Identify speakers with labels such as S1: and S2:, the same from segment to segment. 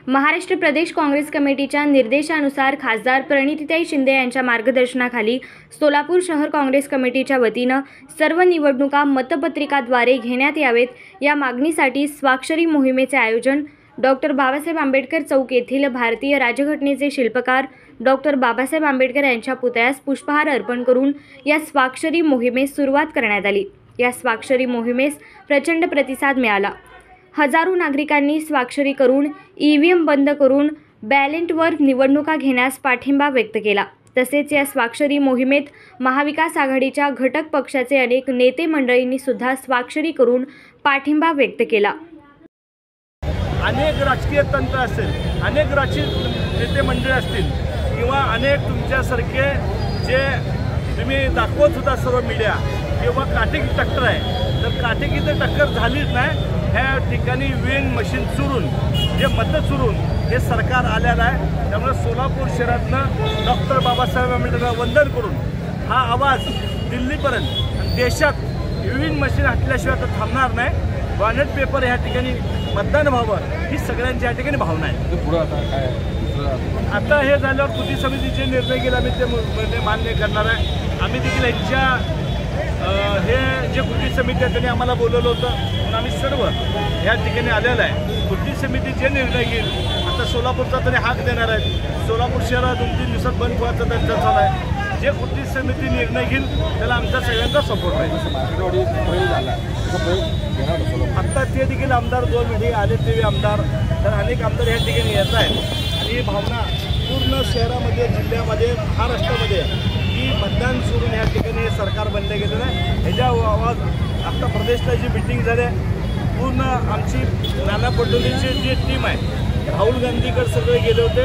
S1: महाराष्ट्र प्रदेश काँग्रेस कमिटीच्या निर्देशानुसार खासदार प्रणितीताई शिंदे यांच्या मार्गदर्शनाखाली सोलापूर शहर काँग्रेस कमिटीच्या वतीनं सर्व निवडणुका मतपत्रिकाद्वारे घेण्यात यावेत या मागणीसाठी स्वाक्षरी मोहिमेचे आयोजन डॉक्टर बाबासाहेब आंबेडकर चौक येथील भारतीय राज्यघटनेचे शिल्पकार डॉक्टर बाबासाहेब आंबेडकर यांच्या पुतळ्यास पुष्पहार अर्पण करून या स्वाक्षरी मोहिमेस सुरुवात करण्यात आली। या स्वाक्षरी मोहिमेस प्रचंड प्रतिसाद मिळाला। हजारो नागरिकांनी स्वाक्षरी करून ईव्हीएम बंद करून बॅलेटवर निवडणुका घेण्यास पाठिंबा व्यक्त केला। तसेच या स्वाक्षरी मोहिमेत महाविकास आघाडीच्या घटक पक्षाचे अनेक नेते मंडळींनी सुद्धा स्वाक्षरी करून पाठिंबा व्यक्त केला।
S2: अनेक राजकीय तंत्र असेल, अनेक राजकीय नेते मंडळी असतील किंवा अनेक तुमच्यासारखे जे तुम्ही दाखवत होता सर्व मीडिया किंवा काटेकी टक्कर आहे, तर काटेकी तर टक्कर झालीच नाही। ह्या ठिकाणी ईव्हीएम मशीन चुरून जे मतं चुरून हे सरकार आलेलं आहे। त्यामुळे सोलापूर शहरातनं डॉक्टर बाबासाहेब आंबेडकरांना वंदन करून हा आवाज दिल्लीपर्यंत आणि देशात ईव्हीएम मशीन हटल्याशिवाय तर थांबणार नाही। बॅलेट पेपर ह्या ठिकाणी मतदान व्हावं ही सगळ्यांची या ठिकाणी भावना आहे। आता हे झाल्यावर कृती समितीचे निर्णय घेईल आम्ही ते मान्य करणार आहे। आम्ही देखील यांच्या हे जे कृती समिती आहे त्यांनी आम्हाला बोलवलं होतं म्हणून आम्ही सर्व ह्या ठिकाणी आलेलं आहे। कृती समिती जे निर्णय घेईल, आता सोलापूरचा तरी हाक देणार आहेत। सोलापूर शहरात 2-3 दिवसात बंद व्हायचा त्यांचा चालू आहे। जे कृती समिती निर्णय घेईल त्याला आमचा सगळ्यांचा सपोर्ट आहे। आत्ता ते देखील आमदार 2 वेळी आले ते आमदार, तर अनेक आमदार ह्या ठिकाणी येत आहेत आणि ही भावना पूर्ण शहरामध्ये, जिल्ह्यामध्ये, महाराष्ट्रामध्ये की मतदान सोडून ह्या ठिकाणी हे सरकार बंद केलेलं आहे। ह्याच्या आवाज आत्ता प्रदेशला जी मिटिंग झाली पूर्ण आमची नाना पटोलेची जी टीम आहे, राहुल गांधीकडे सगळे गेले होते।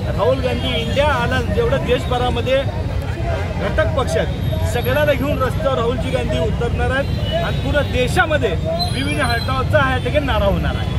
S2: राहुल गांधी इंडिया आनंद जेवढं देशभरामध्ये घटक पक्षात सगळ्याला घेऊन रस्त्यावर राहुलजी गांधी उतरणार आहेत आणि पूर्ण देशामध्ये विविध हटावचा ह्या ठिकाणी नारा होणार आहे।